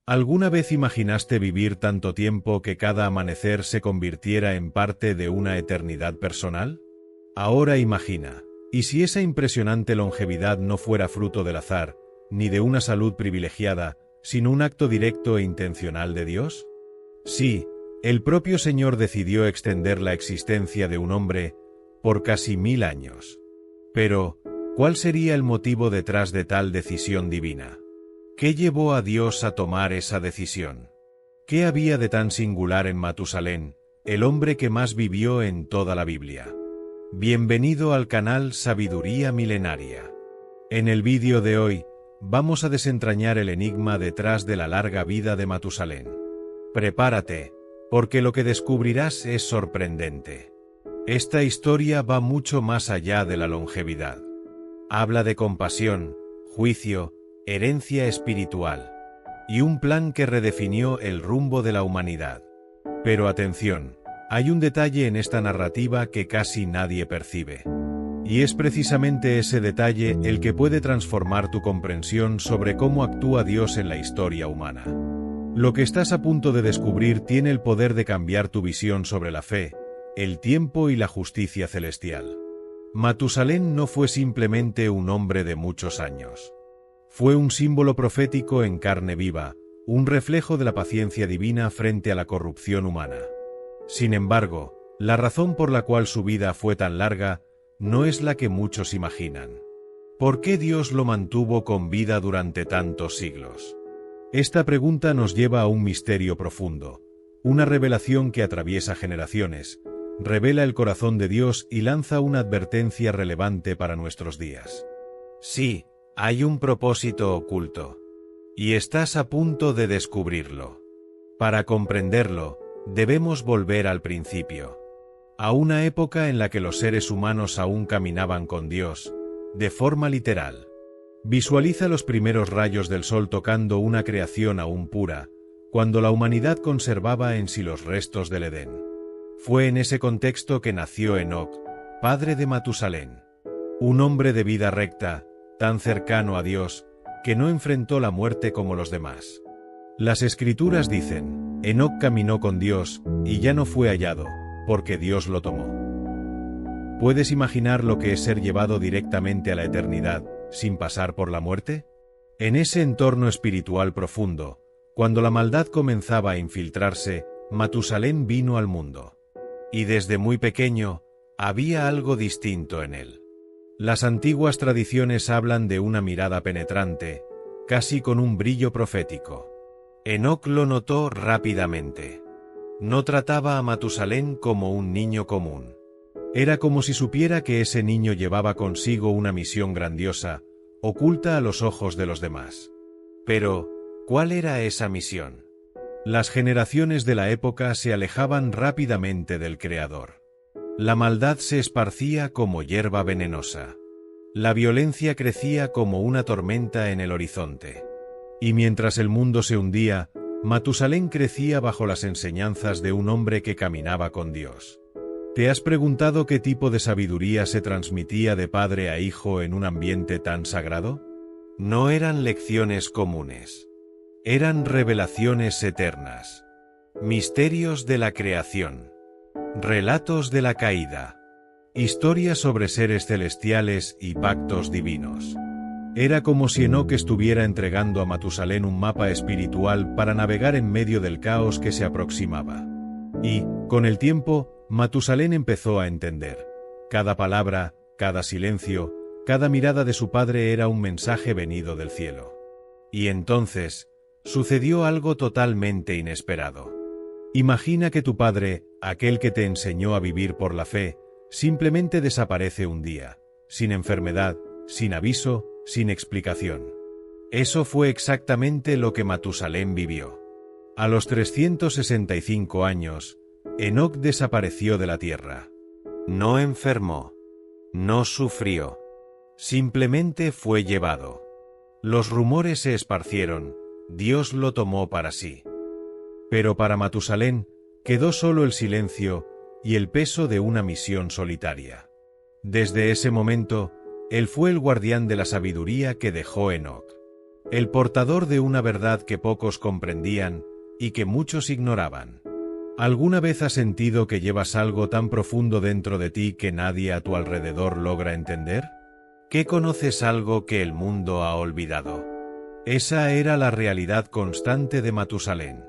¿Alguna vez imaginaste vivir tanto tiempo que cada amanecer se convirtiera en parte de una eternidad personal? Ahora imagina, ¿y si esa impresionante longevidad no fuera fruto del azar, ni de una salud privilegiada, sino un acto directo e intencional de Dios? Sí, el propio Señor decidió extender la existencia de un hombre por casi 1000 años. Pero, ¿cuál sería el motivo detrás de tal decisión divina? ¿Qué llevó a Dios a tomar esa decisión? ¿Qué había de tan singular en Matusalén, el hombre que más vivió en toda la Biblia? Bienvenido al canal Sabiduría Milenaria. En el vídeo de hoy, vamos a desentrañar el enigma detrás de la larga vida de Matusalén. Prepárate, porque lo que descubrirás es sorprendente. Esta historia va mucho más allá de la longevidad. Habla de compasión, juicio, herencia espiritual y un plan que redefinió el rumbo de la humanidad. Pero atención, hay un detalle en esta narrativa que casi nadie percibe. Y es precisamente ese detalle el que puede transformar tu comprensión sobre cómo actúa Dios en la historia humana. Lo que estás a punto de descubrir tiene el poder de cambiar tu visión sobre la fe, el tiempo y la justicia celestial. Matusalén no fue simplemente un hombre de muchos años. Fue un símbolo profético en carne viva, un reflejo de la paciencia divina frente a la corrupción humana. Sin embargo, la razón por la cual su vida fue tan larga no es la que muchos imaginan. ¿Por qué Dios lo mantuvo con vida durante tantos siglos? Esta pregunta nos lleva a un misterio profundo, una revelación que atraviesa generaciones, revela el corazón de Dios y lanza una advertencia relevante para nuestros días. Sí, hay un propósito oculto, y estás a punto de descubrirlo. Para comprenderlo, debemos volver al principio, a una época en la que los seres humanos aún caminaban con Dios, de forma literal. Visualiza los primeros rayos del sol tocando una creación aún pura, cuando la humanidad conservaba en sí los restos del Edén. Fue en ese contexto que nació Enoc, padre de Matusalén, un hombre de vida recta, tan cercano a Dios, que no enfrentó la muerte como los demás. Las Escrituras dicen, Enoc caminó con Dios, y ya no fue hallado, porque Dios lo tomó. ¿Puedes imaginar lo que es ser llevado directamente a la eternidad, sin pasar por la muerte? En ese entorno espiritual profundo, cuando la maldad comenzaba a infiltrarse, Matusalén vino al mundo. Y desde muy pequeño, había algo distinto en él. Las antiguas tradiciones hablan de una mirada penetrante, casi con un brillo profético. Enoc lo notó rápidamente. No trataba a Matusalén como un niño común. Era como si supiera que ese niño llevaba consigo una misión grandiosa, oculta a los ojos de los demás. Pero, ¿cuál era esa misión? Las generaciones de la época se alejaban rápidamente del Creador. La maldad se esparcía como hierba venenosa. La violencia crecía como una tormenta en el horizonte. Y mientras el mundo se hundía, Matusalén crecía bajo las enseñanzas de un hombre que caminaba con Dios. ¿Te has preguntado qué tipo de sabiduría se transmitía de padre a hijo en un ambiente tan sagrado? No eran lecciones comunes. Eran revelaciones eternas. Misterios de la creación. Relatos de la caída. Historias sobre seres celestiales y pactos divinos. Era como si Enoc estuviera entregando a Matusalén un mapa espiritual para navegar en medio del caos que se aproximaba. Y, con el tiempo, Matusalén empezó a entender. Cada palabra, cada silencio, cada mirada de su padre era un mensaje venido del cielo. Y entonces, sucedió algo totalmente inesperado. Imagina que tu padre, aquel que te enseñó a vivir por la fe, simplemente desaparece un día, sin enfermedad, sin aviso, sin explicación. Eso fue exactamente lo que Matusalén vivió. A los 365 años, Enoc desapareció de la tierra. No enfermó. No sufrió. Simplemente fue llevado. Los rumores se esparcieron, Dios lo tomó para sí. Pero para Matusalén, quedó solo el silencio y el peso de una misión solitaria. Desde ese momento, él fue el guardián de la sabiduría que dejó Enoc. el portador de una verdad que pocos comprendían y que muchos ignoraban. ¿Alguna vez has sentido que llevas algo tan profundo dentro de ti que nadie a tu alrededor logra entender? ¿Que conoces algo que el mundo ha olvidado? Esa era la realidad constante de Matusalén.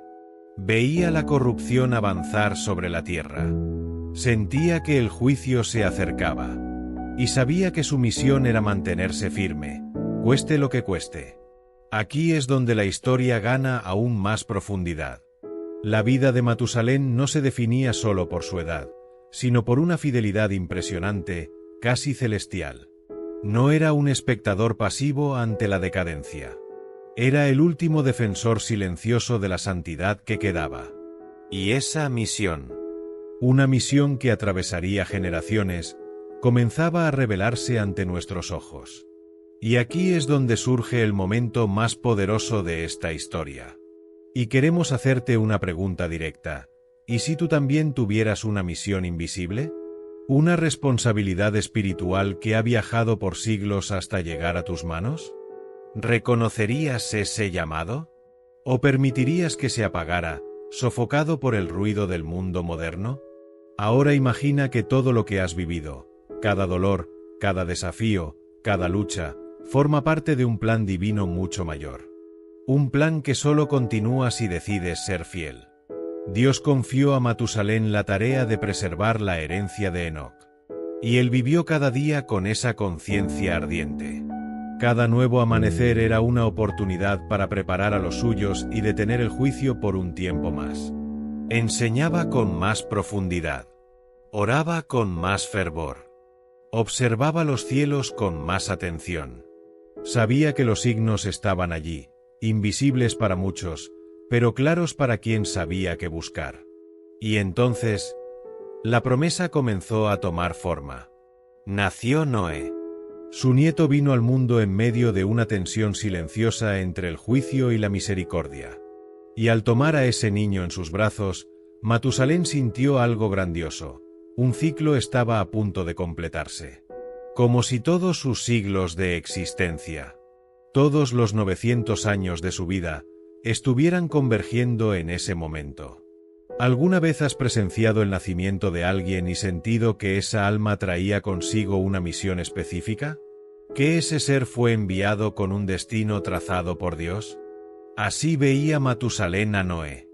Veía la corrupción avanzar sobre la tierra. Sentía que el juicio se acercaba. Y sabía que su misión era mantenerse firme, cueste lo que cueste. Aquí es donde la historia gana aún más profundidad. La vida de Matusalén no se definía solo por su edad, sino por una fidelidad impresionante, casi celestial. No era un espectador pasivo ante la decadencia. Era el último defensor silencioso de la santidad que quedaba. Y esa misión, una misión que atravesaría generaciones, comenzaba a revelarse ante nuestros ojos. Y aquí es donde surge el momento más poderoso de esta historia. Y queremos hacerte una pregunta directa. ¿Y si tú también tuvieras una misión invisible? ¿Una responsabilidad espiritual que ha viajado por siglos hasta llegar a tus manos? ¿Reconocerías ese llamado? ¿O permitirías que se apagara, sofocado por el ruido del mundo moderno? Ahora imagina que todo lo que has vivido, cada dolor, cada desafío, cada lucha, forma parte de un plan divino mucho mayor. Un plan que solo continúa si decides ser fiel. Dios confió a Matusalén la tarea de preservar la herencia de Enoc. Y él vivió cada día con esa conciencia ardiente. Cada nuevo amanecer era una oportunidad para preparar a los suyos y detener el juicio por un tiempo más. Enseñaba con más profundidad. Oraba con más fervor. Observaba los cielos con más atención. Sabía que los signos estaban allí, invisibles para muchos, pero claros para quien sabía qué buscar. Y entonces, la promesa comenzó a tomar forma. Nació Noé. Su nieto vino al mundo en medio de una tensión silenciosa entre el juicio y la misericordia. Y al tomar a ese niño en sus brazos, Matusalén sintió algo grandioso. Un ciclo estaba a punto de completarse. Como si todos sus siglos de existencia, todos los 900 años de su vida, estuvieran convergiendo en ese momento. ¿Alguna vez has presenciado el nacimiento de alguien y sentido que esa alma traía consigo una misión específica? ¿Que ese ser fue enviado con un destino trazado por Dios? Así veía Matusalén a Noé.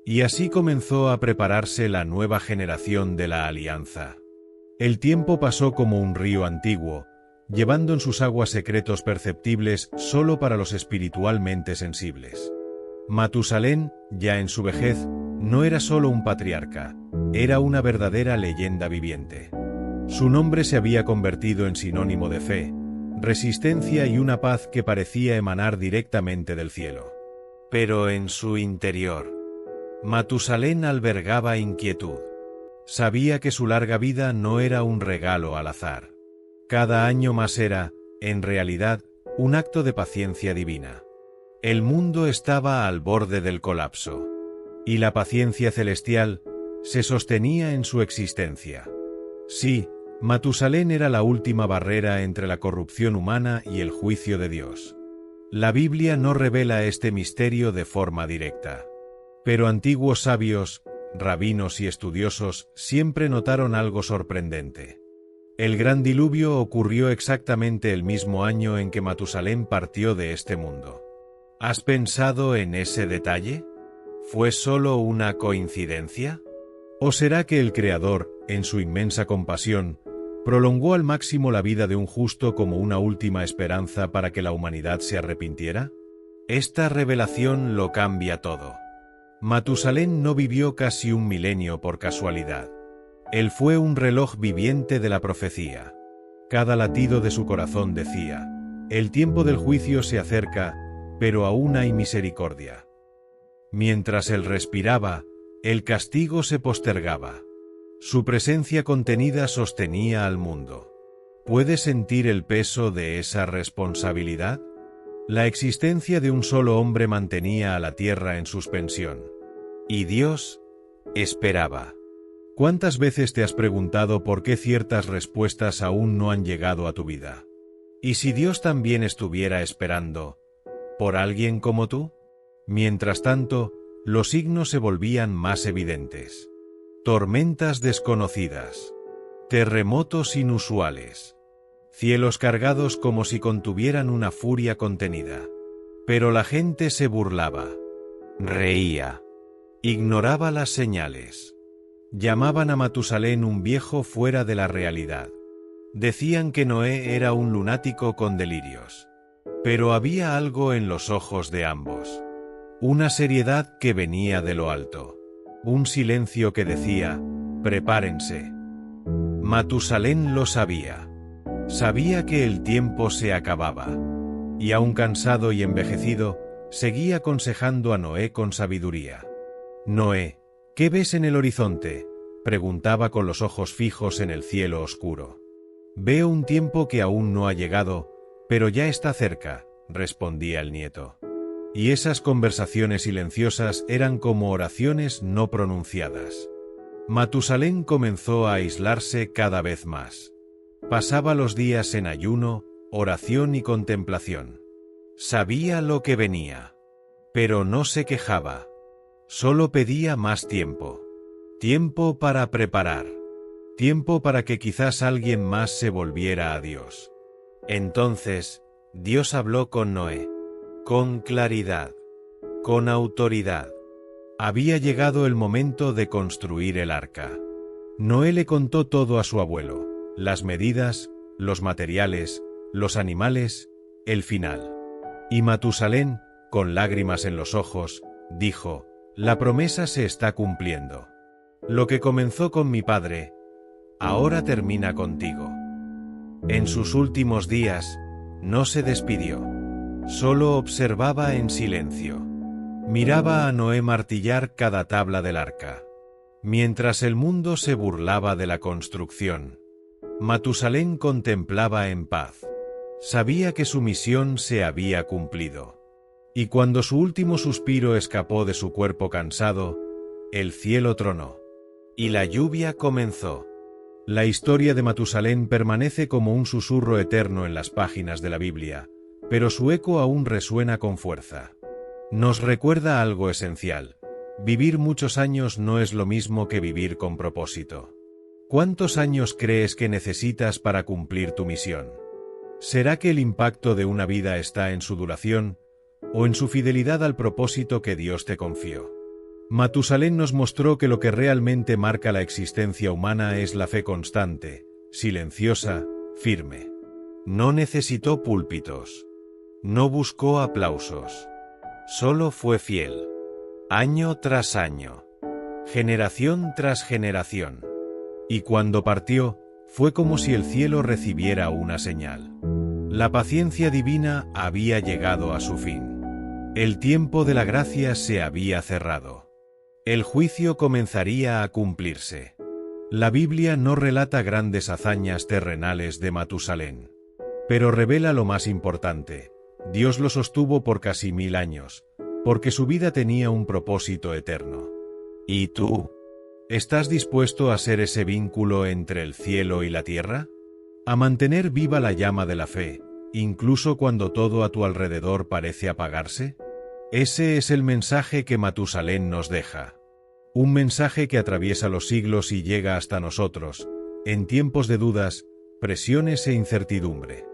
Y así comenzó a prepararse la nueva generación de la alianza. El tiempo pasó como un río antiguo, llevando en sus aguas secretos perceptibles solo para los espiritualmente sensibles. Matusalén, ya en su vejez, no era solo un patriarca, era una verdadera leyenda viviente. Su nombre se había convertido en sinónimo de fe, resistencia y una paz que parecía emanar directamente del cielo. Pero en su interior, Matusalén albergaba inquietud. Sabía que su larga vida no era un regalo al azar. Cada año más era, en realidad, un acto de paciencia divina. El mundo estaba al borde del colapso. Y la paciencia celestial se sostenía en su existencia. Sí, Matusalén era la última barrera entre la corrupción humana y el juicio de Dios. La Biblia no revela este misterio de forma directa. Pero antiguos sabios, rabinos y estudiosos siempre notaron algo sorprendente. El gran diluvio ocurrió exactamente el mismo año en que Matusalén partió de este mundo. ¿Has pensado en ese detalle? ¿Fue solo una coincidencia? ¿O será que el Creador, en su inmensa compasión, prolongó al máximo la vida de un justo como una última esperanza para que la humanidad se arrepintiera? Esta revelación lo cambia todo. Matusalén no vivió casi un milenio por casualidad. Él fue un reloj viviente de la profecía. Cada latido de su corazón decía: el tiempo del juicio se acerca, pero aún hay misericordia. Mientras él respiraba, el castigo se postergaba. Su presencia contenida sostenía al mundo. ¿Puedes sentir el peso de esa responsabilidad? La existencia de un solo hombre mantenía a la tierra en suspensión. Y Dios esperaba. ¿Cuántas veces te has preguntado por qué ciertas respuestas aún no han llegado a tu vida? Y si Dios también estuviera esperando, ¿Por alguien como tú? Mientras tanto, los signos se volvían más evidentes. Tormentas desconocidas. Terremotos inusuales. Cielos cargados como si contuvieran una furia contenida. Pero la gente se burlaba. Reía. Ignoraba las señales. Llamaban a Matusalén un viejo fuera de la realidad. Decían que Noé era un lunático con delirios. Pero había algo en los ojos de ambos. Una seriedad que venía de lo alto. Un silencio que decía, prepárense. Matusalén lo sabía. Sabía que el tiempo se acababa. Y aún cansado y envejecido, seguía aconsejando a Noé con sabiduría. Noé, ¿qué ves en el horizonte?, preguntaba con los ojos fijos en el cielo oscuro. Veo un tiempo que aún no ha llegado, pero ya está cerca, respondía el nieto. Y esas conversaciones silenciosas eran como oraciones no pronunciadas. Matusalén comenzó a aislarse cada vez más. Pasaba los días en ayuno, oración y contemplación. Sabía lo que venía. Pero no se quejaba. Solo pedía más tiempo. Tiempo para preparar. Tiempo para que quizás alguien más se volviera a Dios. Entonces, Dios habló con Noé. Con claridad. Con autoridad. Había llegado el momento de construir el arca. Noé le contó todo a su abuelo. Las medidas, los materiales, los animales, el final. Y Matusalén, con lágrimas en los ojos, dijo, la promesa se está cumpliendo. Lo que comenzó con mi padre, ahora termina contigo. En sus últimos días, no se despidió. Solo observaba en silencio. Miraba a Noé martillar cada tabla del arca. Mientras el mundo se burlaba de la construcción, Matusalén contemplaba en paz. Sabía que su misión se había cumplido. Y cuando su último suspiro escapó de su cuerpo cansado, el cielo tronó. Y la lluvia comenzó. La historia de Matusalén permanece como un susurro eterno en las páginas de la Biblia, pero su eco aún resuena con fuerza. Nos recuerda algo esencial. Vivir muchos años no es lo mismo que vivir con propósito. ¿Cuántos años crees que necesitas para cumplir tu misión? ¿Será que el impacto de una vida está en su duración o en su fidelidad al propósito que Dios te confió? Matusalén nos mostró que lo que realmente marca la existencia humana es la fe constante, silenciosa, firme. No necesitó púlpitos. No buscó aplausos. Solo fue fiel. Año tras año. Generación tras generación. Y cuando partió, fue como si el cielo recibiera una señal. La paciencia divina había llegado a su fin. El tiempo de la gracia se había cerrado. El juicio comenzaría a cumplirse. La Biblia no relata grandes hazañas terrenales de Matusalén, pero revela lo más importante. Dios lo sostuvo por casi 1000 años, porque su vida tenía un propósito eterno. ¿Y tú? ¿Estás dispuesto a ser ese vínculo entre el cielo y la tierra? ¿A mantener viva la llama de la fe, incluso cuando todo a tu alrededor parece apagarse? Ese es el mensaje que Matusalén nos deja. Un mensaje que atraviesa los siglos y llega hasta nosotros, en tiempos de dudas, presiones e incertidumbre.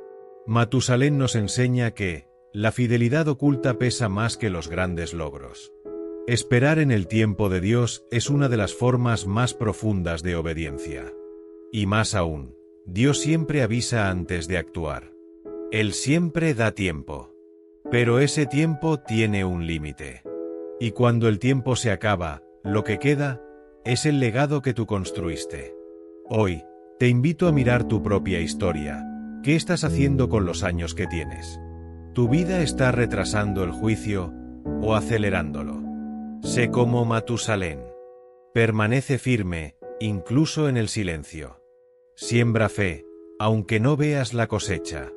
Matusalén nos enseña que la fidelidad oculta pesa más que los grandes logros. Esperar en el tiempo de Dios es una de las formas más profundas de obediencia. Y más aún, Dios siempre avisa antes de actuar. Él siempre da tiempo. Pero ese tiempo tiene un límite. Y cuando el tiempo se acaba, lo que queda es el legado que tú construiste. Hoy, te invito a mirar tu propia historia. ¿Qué estás haciendo con los años que tienes? ¿Tu vida está retrasando el juicio o acelerándolo? Sé como Matusalén. Permanece firme, incluso en el silencio. Siembra fe, aunque no veas la cosecha.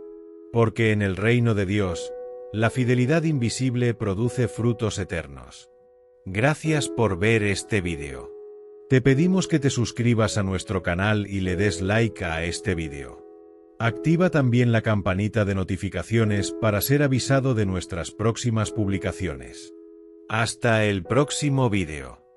Porque en el reino de Dios, la fidelidad invisible produce frutos eternos. Gracias por ver este vídeo. Te pedimos que te suscribas a nuestro canal y le des like a este vídeo. Activa también la campanita de notificaciones para ser avisado de nuestras próximas publicaciones. Hasta el próximo vídeo.